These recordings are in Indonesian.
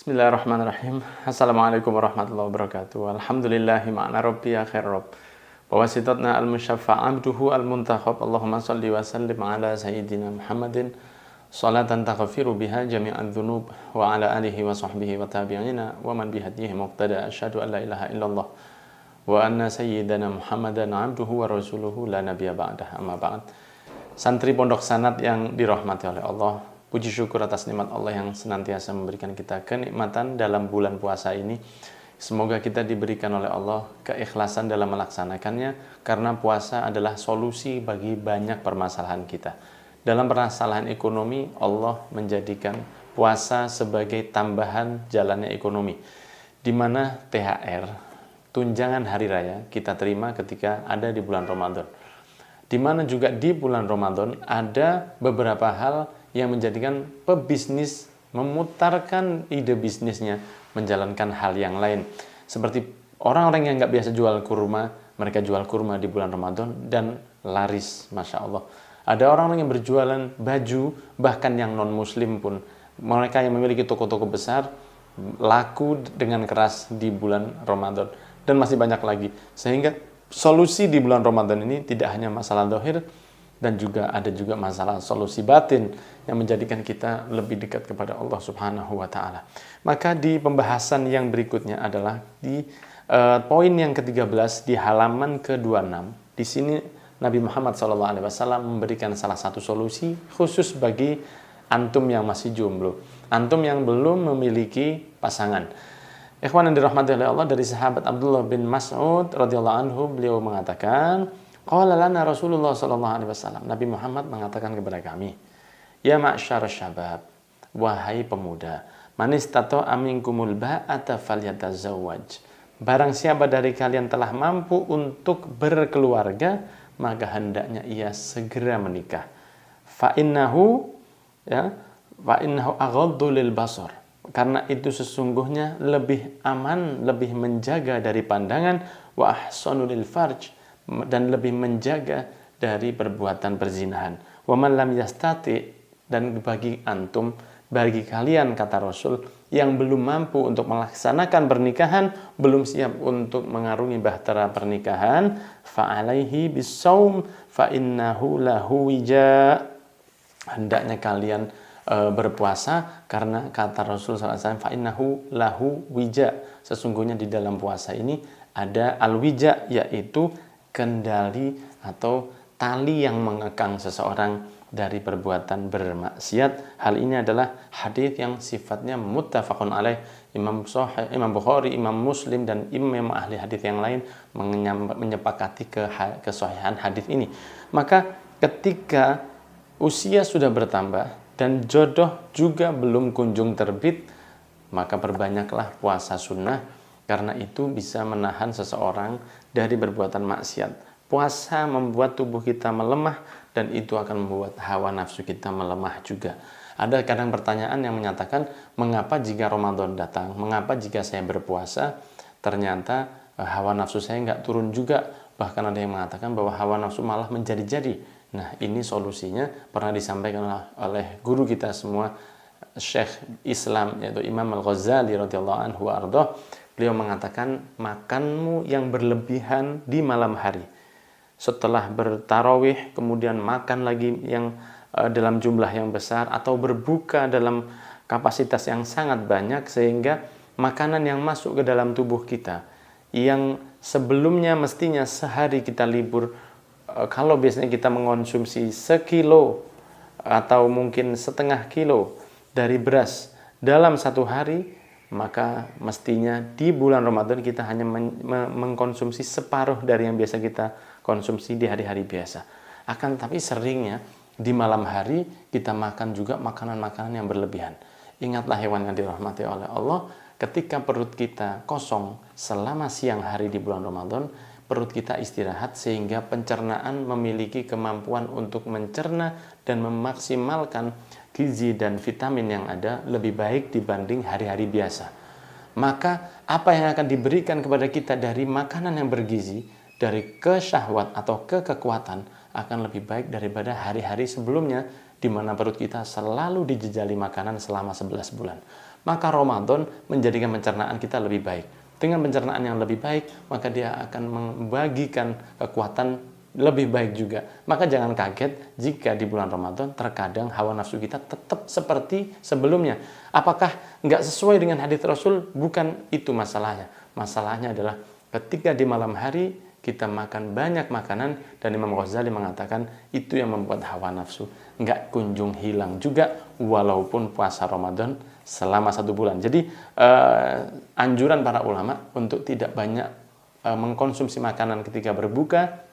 Bismillahirrahmanirrahim. Assalamualaikum warahmatullahi wabarakatuh. Alhamdulillahi ma'na rabbi ya khair rabb. Wa wasitatna al-musyaffa' abduhu al-muntakhab. Allahumma salli wa sallim ala sayyidina Muhammadin salatan taghfiru biha jami'an dhunub wa ala alihi wa sahbihi wa tabi'ina wa man bihadihi muqtada. Asyhadu an la ilaha illallah wa anna sayyidana Muhammadan abduhu wa rasuluhu la nabiyya ba'dah. Amma ba'd. Santri Pondok Sanad yang dirahmati oleh Allah, puji syukur atas nikmat Allah yang senantiasa memberikan kita kenikmatan dalam bulan puasa ini. Semoga kita diberikan oleh Allah keikhlasan dalam melaksanakannya, karena puasa adalah solusi bagi banyak permasalahan kita. Dalam permasalahan ekonomi, Allah menjadikan puasa sebagai tambahan jalannya ekonomi, di mana THR, tunjangan hari raya, kita terima ketika ada di bulan Ramadan. Di mana juga di bulan Ramadan ada beberapa hal yang menjadikan pebisnis memutarkan ide bisnisnya, menjalankan hal yang lain. Seperti orang-orang yang nggak biasa jual kurma, mereka jual kurma di bulan Ramadan dan laris, Masya Allah. Ada orang-orang yang berjualan baju, bahkan yang non-muslim pun, mereka yang memiliki toko-toko besar, laku dengan keras di bulan Ramadan. Dan masih banyak lagi. Sehingga solusi di bulan Ramadan ini tidak hanya masalah zahir, dan juga ada juga masalah solusi batin yang menjadikan kita lebih dekat kepada Allah Subhanahu wa taala. Maka di pembahasan yang berikutnya adalah di poin yang ke-13 di halaman ke-26. Di sini Nabi Muhammad SAW memberikan salah satu solusi khusus bagi antum yang masih jomblo, antum yang belum memiliki pasangan. Ikhwan yang dirahmati oleh Allah, dari sahabat Abdullah bin Mas'ud radhiyallahu anhu, beliau mengatakan, qala lana Rasulullah sallallahu alaihi wasallam, Nabi Muhammad mengatakan kepada kami, ya ma'syar syabab, wahai pemuda, man istata'a minkumul ba'ata falyatazawwaj. Barang siapa dari kalian telah mampu untuk berkeluarga, maka hendaknya ia segera menikah. Fa innahu aghaddu lil basar. Karena itu sesungguhnya lebih aman, lebih menjaga dari pandangan, wa ahsanu lil farj, dan lebih menjaga dari perbuatan perzinahan. Wa man lam yastati, dan bagi antum, bagi kalian, kata Rasul, yang belum mampu untuk melaksanakan pernikahan, belum siap untuk mengarungi bahtera pernikahan, fa alaihi bisaum fa innahu lahu wija. Hendaknya kalian berpuasa, karena kata Rasul SAW, fa innahu lahu wija, sesungguhnya di dalam puasa ini ada al-wija, yaitu kendali atau tali yang mengekang seseorang dari perbuatan bermaksiat. Hal ini adalah hadis yang sifatnya muttafaqun alaih. Imam Bukhari, Imam Muslim, dan imam ahli hadis yang lain menyepakati kesahihan hadis ini. Maka ketika usia sudah bertambah dan jodoh juga belum kunjung terbit, maka perbanyaklah puasa sunnah, karena itu bisa menahan seseorang dari perbuatan maksiat. Puasa membuat tubuh kita melemah, dan itu akan membuat hawa nafsu kita melemah juga. Ada kadang pertanyaan yang menyatakan, mengapa jika Ramadan datang, mengapa jika saya berpuasa, ternyata hawa nafsu saya nggak turun juga. Bahkan ada yang mengatakan bahwa hawa nafsu malah menjadi-jadi. Nah, ini solusinya pernah disampaikan oleh guru kita semua, Syekh Islam, yaitu Imam Al-Ghazali radhiyallahu anhu ardoh. Beliau mengatakan, makanmu yang berlebihan di malam hari, setelah bertarawih kemudian makan lagi yang dalam jumlah yang besar, atau berbuka dalam kapasitas yang sangat banyak, sehingga makanan yang masuk ke dalam tubuh kita yang sebelumnya mestinya sehari kita libur, kalau biasanya kita mengonsumsi sekilo atau mungkin setengah kilo dari beras dalam satu hari, maka mestinya di bulan Ramadan kita hanya mengkonsumsi separuh dari yang biasa kita konsumsi di hari-hari biasa. Akan tapi seringnya di malam hari kita makan juga makanan-makanan yang berlebihan. Ingatlah hewan yang dirahmati oleh Allah, ketika perut kita kosong selama siang hari di bulan Ramadan, perut kita istirahat sehingga pencernaan memiliki kemampuan untuk mencerna dan memaksimalkan gizi dan vitamin yang ada lebih baik dibanding hari-hari biasa. Maka apa yang akan diberikan kepada kita dari makanan yang bergizi, dari kesyahwat atau kekuatan, akan lebih baik daripada hari-hari sebelumnya, di mana perut kita selalu dijejali makanan selama 11 bulan. maka Ramadan menjadikan pencernaan kita lebih baik. Dengan pencernaan yang lebih baik, maka dia akan membagikan kekuatan lebih baik juga. Maka jangan kaget jika di bulan Ramadan terkadang hawa nafsu kita tetap seperti sebelumnya. Apakah nggak sesuai dengan hadis Rasul? Bukan itu masalahnya. Masalahnya adalah ketika di malam hari kita makan banyak makanan, dan Imam Ghazali mengatakan itu yang membuat hawa nafsu nggak kunjung hilang juga walaupun puasa Ramadan selama 1 bulan. Jadi anjuran para ulama untuk tidak banyak mengkonsumsi makanan ketika berbuka,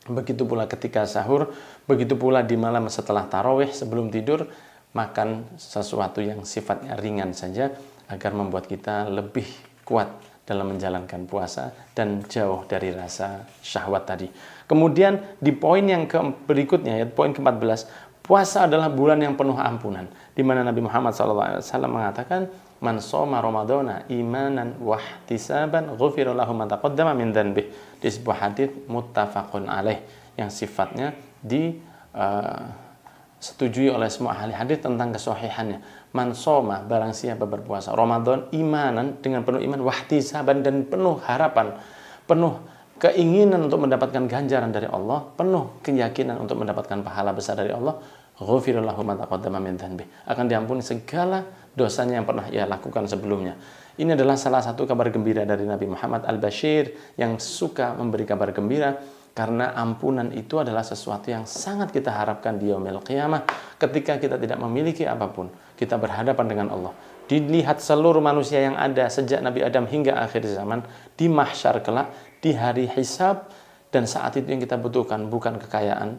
begitu pula ketika sahur, begitu pula di malam setelah tarawih sebelum tidur, makan sesuatu yang sifatnya ringan saja agar membuat kita lebih kuat dalam menjalankan puasa dan jauh dari rasa syahwat tadi. Kemudian di poin yang berikutnya, ya, poin ke-14, puasa adalah bulan yang penuh ampunan, di mana Nabi Muhammad SAW mengatakan, man shoma ramadhana imanan wahtisaban ghufira lahu ma taqaddama min dhanbih, di sebuah hadis muttafaqun alaih yang sifatnya disetujui oleh semua ahli hadis tentang kesahihannya. Man shoma, barang siapa berpuasa Ramadan imanan, dengan penuh iman, wahtisaban, dan penuh harapan, penuh keinginan untuk mendapatkan ganjaran dari Allah, penuh keyakinan untuk mendapatkan pahala besar dari Allah, ghufira lahu ma taqaddama min dhanbih, akan diampuni segala dosanya yang pernah ia lakukan sebelumnya. Ini adalah salah satu kabar gembira dari Nabi Muhammad Al-Bashir yang suka memberi kabar gembira, karena ampunan itu adalah sesuatu yang sangat kita harapkan di yaumil qiyamah. Ketika kita tidak memiliki apapun, kita berhadapan dengan Allah, dilihat seluruh manusia yang ada sejak Nabi Adam hingga akhir zaman, di mahsyar kelak, di hari hisab. Dan saat itu yang kita butuhkan bukan kekayaan,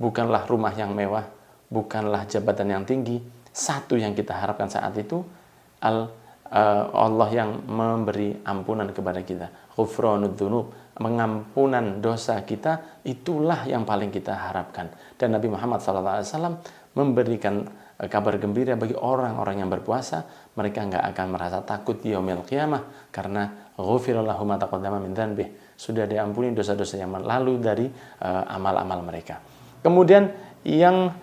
bukanlah rumah yang mewah, bukanlah jabatan yang tinggi. Satu yang kita harapkan saat itu, Allah yang memberi ampunan kepada kita, ghufranud dzunub, mengampunan dosa kita, itulah yang paling kita harapkan. Dan Nabi Muhammad SAW memberikan kabar gembira bagi orang-orang yang berpuasa, mereka nggak akan merasa takut di yaumil qiyamah, karena ghufira lahu ma taqaddama min dhanbih, sudah diampuni dosa-dosa yang lalu dari amal-amal mereka. Kemudian yang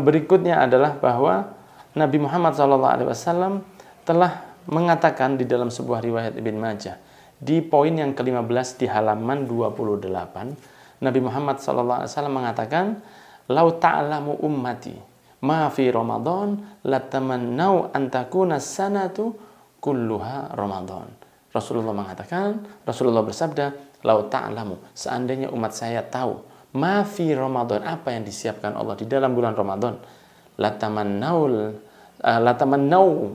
berikutnya adalah bahwa Nabi Muhammad SAW telah mengatakan di dalam sebuah riwayat Ibn Majah, di poin yang ke-15 di halaman 28, Nabi Muhammad SAW mengatakan, lau ta'lamu ummati ma fi Ramadan latamannau an takuna sanatu kulluha Ramadan. Rasulullah bersabda, lau ta'lamu, seandainya umat saya tahu, ma fi Ramadan, apa yang disiapkan Allah di dalam bulan Ramadan, latamannau,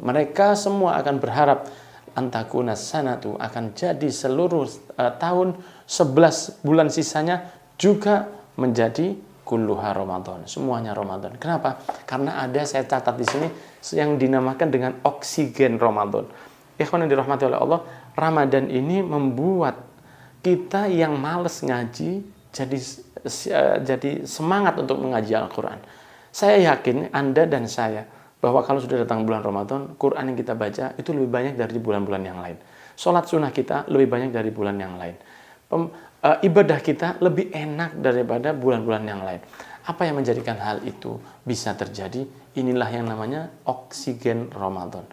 mereka semua akan berharap, antakuna sanatu, akan jadi seluruh tahun 11 bulan sisanya juga menjadi kulluha Ramadan, semuanya Ramadan. Kenapa? Karena ada, saya catat di sini, yang dinamakan dengan oksigen Ramadan. Ikhwan yang dirahmati oleh Allah, Ramadan ini membuat kita yang malas ngaji jadi semangat untuk mengaji Al-Quran. Saya yakin Anda dan saya bahwa kalau sudah datang bulan Ramadan, Quran yang kita baca itu lebih banyak dari bulan-bulan yang lain. Sholat sunnah kita lebih banyak dari bulan yang lain. Ibadah kita lebih enak daripada bulan-bulan yang lain. Apa yang menjadikan hal itu bisa terjadi? Inilah yang namanya oksigen Ramadan.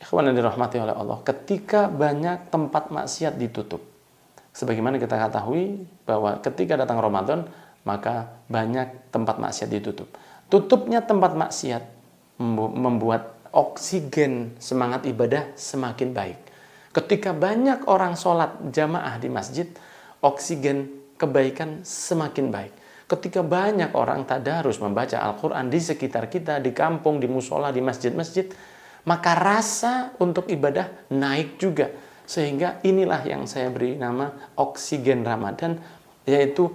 Ikhwan yang dirahmati oleh Allah, ketika banyak tempat maksiat ditutup, sebagaimana kita ketahui bahwa ketika datang Ramadan, maka banyak tempat maksiat ditutup. Tutupnya tempat maksiat membuat oksigen semangat ibadah semakin baik. Ketika banyak orang sholat jamaah di masjid, oksigen kebaikan semakin baik. Ketika banyak orang tadarus membaca Al-Quran di sekitar kita, di kampung, di musola, di masjid-masjid, maka rasa untuk ibadah naik juga. Sehingga inilah yang saya beri nama oksigen Ramadan, yaitu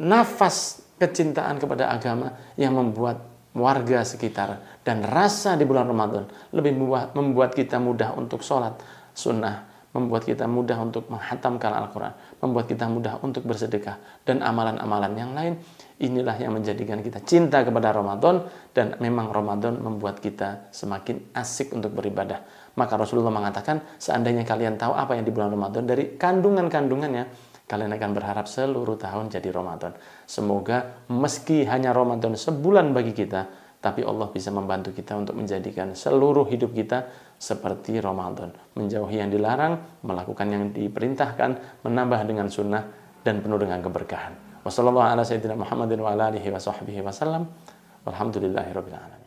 nafas kecintaan kepada agama yang membuat warga sekitar dan rasa di bulan Ramadan lebih membuat kita mudah untuk sholat sunnah, membuat kita mudah untuk menghatamkan Al-Quran, membuat kita mudah untuk bersedekah, dan amalan-amalan yang lain. Inilah yang menjadikan kita cinta kepada Ramadan, dan memang Ramadan membuat kita semakin asik untuk beribadah. Maka Rasulullah mengatakan, seandainya kalian tahu apa yang di bulan Ramadan dari kandungan-kandungannya, kalian akan berharap seluruh tahun jadi Ramadan. Semoga meski hanya Ramadan sebulan bagi kita, tapi Allah bisa membantu kita untuk menjadikan seluruh hidup kita seperti Ramadan. Menjauhi yang dilarang, melakukan yang diperintahkan, menambah dengan sunnah, dan penuh dengan keberkahan. Wassalamualaikum warahmatullahi wabarakatuh. Walhamdulillahirabbil alamin.